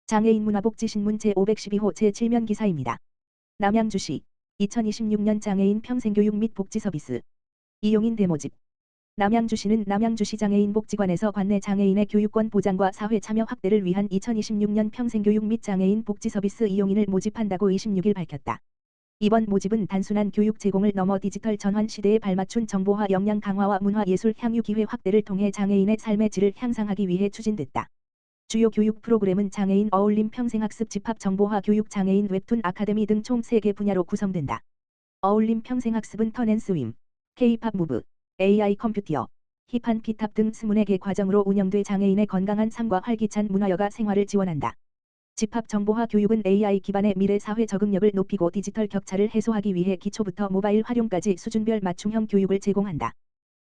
장애인 문화복지신문 제512호 제7면 기사입니다. 남양주시 2026년 장애인 평생교육 및 복지 서비스 이용인 데모집. 남양주시는 남양주시 장애인 복지관에서 관내 장애인의 교육권 보장과 사회 참여 확대를 위한 2026년 평생교육 및 장애인 복지 서비스 이용인을 모집한다고 26일 밝혔다. 이번 모집은 단순한 교육 제공을 넘어 디지털 전환 시대에 발맞춘 정보화 역량 강화와 문화예술 향유 기회 확대를 통해 장애인의 삶의 질을 향상하기 위해 추진됐다. 주요 교육 프로그램은 장애인 어울림 평생학습 집합 정보화 교육 장애인 웹툰 아카데미 등 총 3개 분야로 구성된다. 어울림 평생학습은 턴앤스윙, K-팝 무브, AI 컴퓨터, 힙한 피탑 등 24개 과정으로 운영돼 장애인의 건강한 삶과 활기찬 문화여가 생활을 지원한다. 집합 정보화 교육은 AI 기반의 미래 사회 적응력을 높이고 디지털 격차를 해소하기 위해 기초부터 모바일 활용까지 수준별 맞춤형 교육을 제공한다.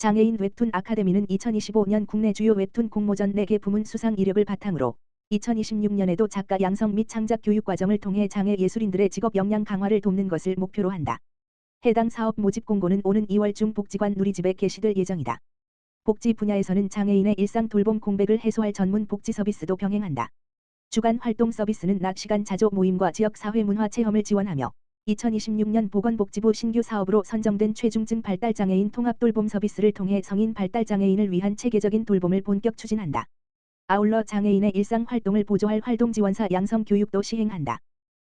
장애인 웹툰 아카데미는 2025년 국내 주요 웹툰 공모전 4개 부문 수상 이력을 바탕으로 2026년에도 작가 양성 및 창작 교육 과정을 통해 장애 예술인들의 직업 역량 강화를 돕는 것을 목표로 한다. 해당 사업 모집 공고는 오는 2월 중 복지관 누리집에 게시될 예정이다. 복지 분야에서는 장애인의 일상 돌봄 공백을 해소할 전문 복지 서비스도 병행한다. 주간 활동 서비스는 낮 시간 자조 모임과 지역 사회 문화 체험을 지원하며 2026년 보건복지부 신규 사업으로 선정된 최중증 발달장애인 통합돌봄 서비스를 통해 성인 발달장애인을 위한 체계적인 돌봄을 본격 추진한다. 아울러 장애인의 일상 활동을 보조할 활동지원사 양성 교육도 시행한다.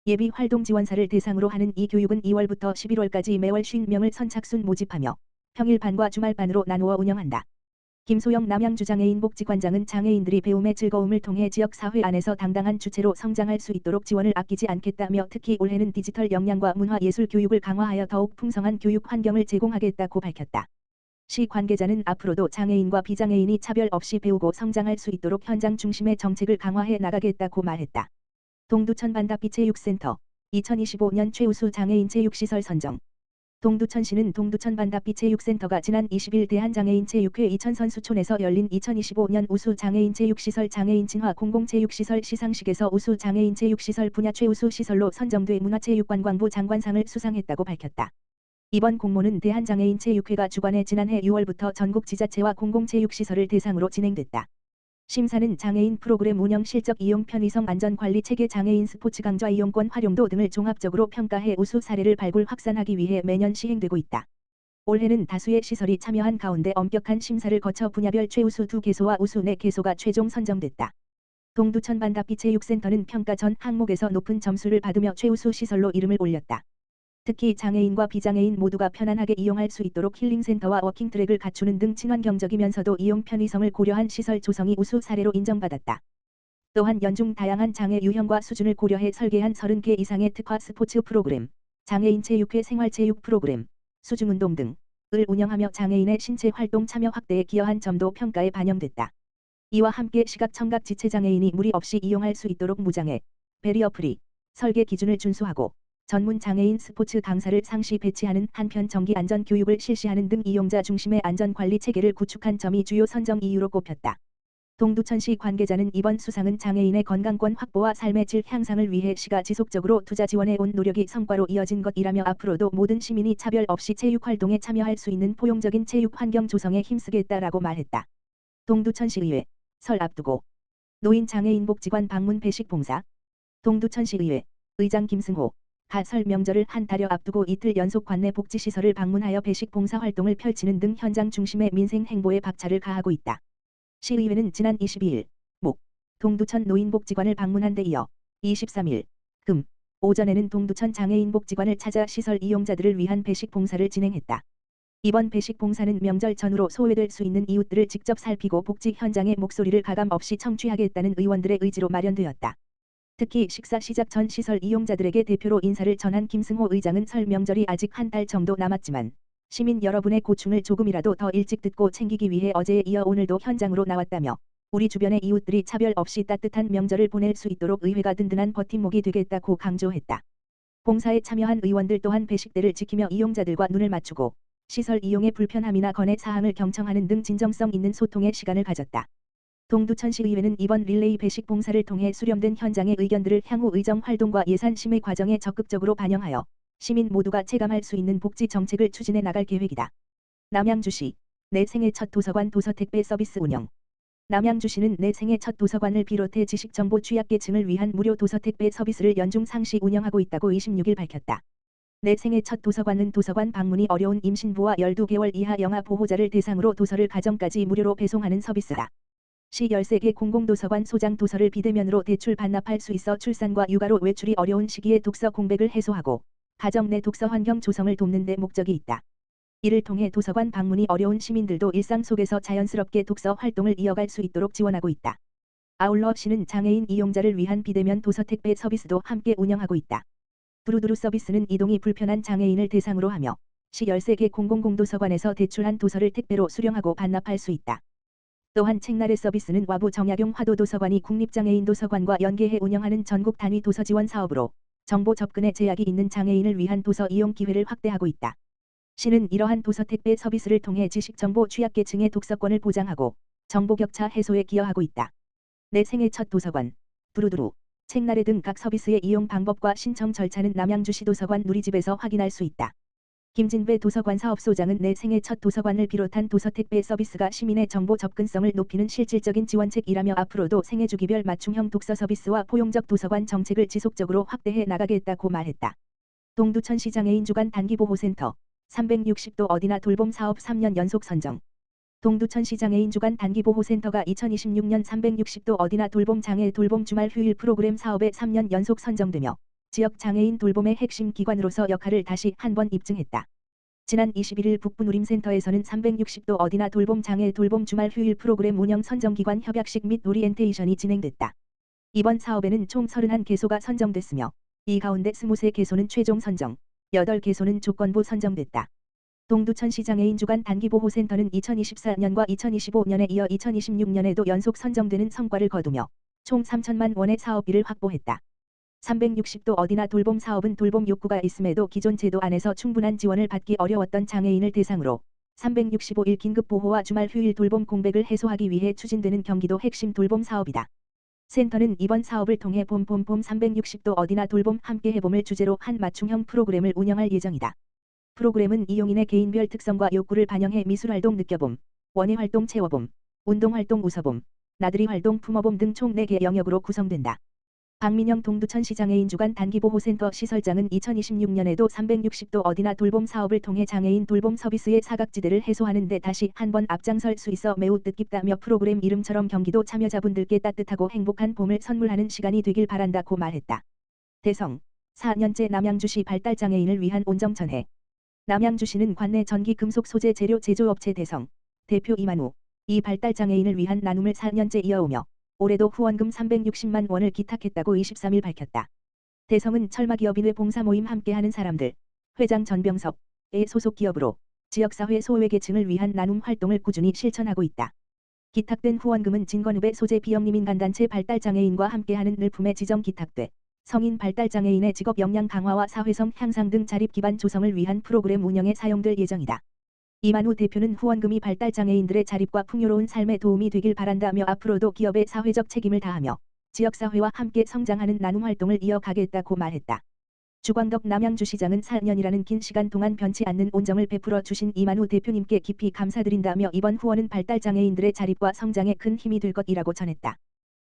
예비 활동지원사를 대상으로 하는 이 교육은 2월부터 11월까지 매월 50명을 선착순 모집하며 평일반과 주말반으로 나누어 운영한다. 김소영 남양주 장애인 복지관장은 장애인들이 배움의 즐거움을 통해 지역사회 안에서 당당한 주체로 성장할 수 있도록 지원을 아끼지 않겠다며 특히 올해는 디지털 역량과 문화예술 교육을 강화하여 더욱 풍성한 교육 환경을 제공하겠다고 밝혔다. 시 관계자는 앞으로도 장애인과 비장애인이 차별 없이 배우고 성장할 수 있도록 현장 중심의 정책을 강화해 나가겠다고 말했다. 동두천 반다비 체육센터 2025년 최우수 장애인 체육시설 선정. 동두천시는 동두천 반다비 체육센터가 지난 20일 대한장애인 체육회 이천선수촌에서 열린 2025년 우수 장애인 체육시설 장애인 친화 공공체육시설 시상식에서 우수 장애인 체육시설 분야 최우수 시설로 선정돼 문화체육관광부 장관상을 수상했다고 밝혔다. 이번 공모는 대한장애인 체육회가 주관해 지난해 6월부터 전국 지자체와 공공체육시설을 대상으로 진행됐다. 심사는 장애인 프로그램 운영 실적 이용 편의성 안전관리 체계 장애인 스포츠 강좌 이용권 활용도 등을 종합적으로 평가해 우수 사례를 발굴 확산하기 위해 매년 시행되고 있다. 올해는 다수의 시설이 참여한 가운데 엄격한 심사를 거쳐 분야별 최우수 2개소와 우수 4개소가 최종 선정됐다. 동두천 반다비 체육센터는 평가 전 항목에서 높은 점수를 받으며 최우수 시설로 이름을 올렸다. 특히 장애인과 비장애인 모두가 편안하게 이용할 수 있도록 힐링센터와 워킹트랙을 갖추는 등 친환경적이면서도 이용 편의성을 고려한 시설 조성이 우수 사례로 인정받았다. 또한 연중 다양한 장애 유형과 수준을 고려해 설계한 30개 이상의 특화 스포츠 프로그램, 장애인 체육회 생활체육 프로그램, 수중운동 등을 운영하며 장애인의 신체 활동 참여 확대에 기여한 점도 평가에 반영됐다. 이와 함께 시각청각 지체장애인이 무리 없이 이용할 수 있도록 무장애, 베리어 프리, 설계 기준을 준수하고 전문 장애인 스포츠 강사를 상시 배치하는 한편 정기 안전 교육을 실시하는 등 이용자 중심의 안전관리 체계를 구축한 점이 주요 선정 이유로 꼽혔다. 동두천시 관계자는 이번 수상은 장애인의 건강권 확보와 삶의 질 향상을 위해 시가 지속적으로 투자 지원해 온 노력이 성과로 이어진 것이라며 앞으로도 모든 시민이 차별 없이 체육활동에 참여할 수 있는 포용적인 체육 환경 조성에 힘쓰겠다라고 말했다. 동두천시의회 설 앞두고 노인 장애인 복지관 방문 배식 봉사. 동두천시의회 의장 김승호 설 명절을 한 달여 앞두고 이틀 연속 관내 복지시설을 방문하여 배식 봉사 활동을 펼치는 등 현장 중심의 민생 행보에 박차를 가하고 있다. 시의회는 지난 22일 목 동두천 노인복지관을 방문한 데 이어 23일 금 오전에는 동두천 장애인복지관을 찾아 시설 이용자들을 위한 배식 봉사를 진행했다. 이번 배식 봉사는 명절 전후로 소외될 수 있는 이웃들을 직접 살피고 복지 현장의 목소리를 가감 없이 청취하겠다는 의원들의 의지로 마련되었다. 특히 식사 시작 전 시설 이용자들에게 대표로 인사를 전한 김승호 의장은 설 명절이 아직 한 달 정도 남았지만 시민 여러분의 고충을 조금이라도 더 일찍 듣고 챙기기 위해 어제에 이어 오늘도 현장으로 나왔다며 우리 주변의 이웃들이 차별 없이 따뜻한 명절을 보낼 수 있도록 의회가 든든한 버팀목이 되겠다고 강조했다. 봉사에 참여한 의원들 또한 배식대를 지키며 이용자들과 눈을 맞추고 시설 이용의 불편함이나 건의 사항을 경청하는 등 진정성 있는 소통의 시간을 가졌다. 동두천시의회는 이번 릴레이 배식 봉사를 통해 수렴된 현장의 의견들을 향후 의정 활동과 예산 심의 과정에 적극적으로 반영하여 시민 모두가 체감할 수 있는 복지 정책을 추진해 나갈 계획이다. 남양주시 내 생애 첫 도서관 도서 택배 서비스 운영. 남양주시는 내 생애 첫 도서관을 비롯해 지식정보 취약계층을 위한 무료 도서 택배 서비스를 연중 상시 운영하고 있다고 26일 밝혔다. 내 생애 첫 도서관은 도서관 방문이 어려운 임신부와 12개월 이하 영아 보호자를 대상으로 도서를 가정까지 무료로 배송하는 서비스다. 시 13개 공공도서관 소장 도서를 비대면으로 대출 반납할 수 있어 출산과 육아로 외출이 어려운 시기에 독서 공백을 해소하고 가정 내 독서 환경 조성을 돕는 데 목적이 있다. 이를 통해 도서관 방문이 어려운 시민들도 일상 속에서 자연스럽게 독서 활동을 이어갈 수 있도록 지원하고 있다. 아울러 시는 장애인 이용자를 위한 비대면 도서 택배 서비스도 함께 운영하고 있다. 두루두루 서비스는 이동이 불편한 장애인을 대상으로 하며 시 13개 공공공도서관에서 대출한 도서를 택배로 수령하고 반납할 수 있다. 또한 책나래 서비스는 와부 정약용 화도도서관이 국립장애인도서관과 연계해 운영하는 전국 단위 도서 지원 사업으로 정보 접근에 제약이 있는 장애인을 위한 도서 이용 기회를 확대하고 있다. 시는 이러한 도서 택배 서비스를 통해 지식정보 취약계층의 독서권을 보장하고 정보 격차 해소에 기여하고 있다. 내 생애 첫 도서관, 두루두루, 책나래 등 각 서비스의 이용 방법과 신청 절차는 남양주시 도서관 누리집에서 확인할 수 있다. 김진배 도서관 사업소장은 내 생애 첫 도서관을 비롯한 도서 택배 서비스가 시민의 정보 접근성을 높이는 실질적인 지원책이라며 앞으로도 생애주기별 맞춤형 독서 서비스와 포용적 도서관 정책을 지속적으로 확대해 나가겠다고 말했다. 동두천시 장애인 주간 단기보호센터 360도 어디나 돌봄 사업 3년 연속 선정. 동두천시 장애인 주간 단기보호센터가 2026년 360도 어디나 돌봄 장애 돌봄 주말 휴일 프로그램 사업에 3년 연속 선정되며 지역 장애인 돌봄의 핵심 기관으로서 역할을 다시 한번 입증했다. 지난 21일 북부누림센터에서는 360도 어디나 돌봄 장애 돌봄 주말 휴일 프로그램 운영 선정기관 협약식 및 오리엔테이션이 진행됐다. 이번 사업에는 총 31개소가 선정됐으며 이 가운데 23개소는 최종 선정, 8개소는 조건부 선정됐다. 동두천시 장애인 주간 단기보호센터는 2024년과 2025년에 이어 2026년에도 연속 선정되는 성과를 거두며 총 3천만 원의 사업비를 확보했다. 360도 어디나 돌봄 사업은 돌봄 욕구가 있음에도 기존 제도 안에서 충분한 지원을 받기 어려웠던 장애인을 대상으로 365일 긴급보호와 주말 휴일 돌봄 공백을 해소하기 위해 추진되는 경기도 핵심 돌봄 사업이다. 센터는 이번 사업을 통해 봄 360도 어디나 돌봄 함께 해봄을 주제로 한 맞춤형 프로그램을 운영할 예정이다. 프로그램은 이용인의 개인별 특성과 욕구를 반영해 미술활동 느껴봄, 원예활동 채워봄, 운동활동 웃어봄, 나들이 활동 품어봄 등 총 4개 영역으로 구성된다. 박민영 동두천시 장애인 주간 단기보호센터 시설장은 2026년에도 360도 어디나 돌봄 사업을 통해 장애인 돌봄 서비스의 사각지대를 해소하는 데 다시 한번 앞장설 수 있어 매우 뜻깊다며 프로그램 이름처럼 경기도 참여자분들께 따뜻하고 행복한 봄을 선물하는 시간이 되길 바란다고 말했다. 대성, 4년째 남양주시 발달장애인을 위한 온정전해. 남양주시는 관내 전기 금속 소재 재료 제조업체 대성, 대표 이만우, 이 발달장애인을 위한 나눔을 4년째 이어오며 올해도 후원금 360만 원을 기탁했다고 23일 밝혔다. 대성은 철마기업인회 봉사모임 함께하는 사람들, 회장 전병섭의 소속 기업으로 지역사회 소외계층을 위한 나눔 활동을 꾸준히 실천하고 있다. 기탁된 후원금은 진건읍의 소재 비영리민간단체 발달장애인과 함께하는 늘품에 지정 기탁돼 성인 발달장애인의 직업 역량 강화와 사회성 향상 등 자립기반 조성을 위한 프로그램 운영에 사용될 예정이다. 이만우 대표는 후원금이 발달장애인들의 자립과 풍요로운 삶에 도움이 되길 바란다며 앞으로도 기업의 사회적 책임을 다하며 지역사회와 함께 성장하는 나눔 활동을 이어가겠다고 말했다. 주광덕 남양주시장은 4년이라는 긴 시간 동안 변치 않는 온정을 베풀어 주신 이만우 대표님께 깊이 감사드린다며 이번 후원은 발달장애인들의 자립과 성장에 큰 힘이 될 것이라고 전했다.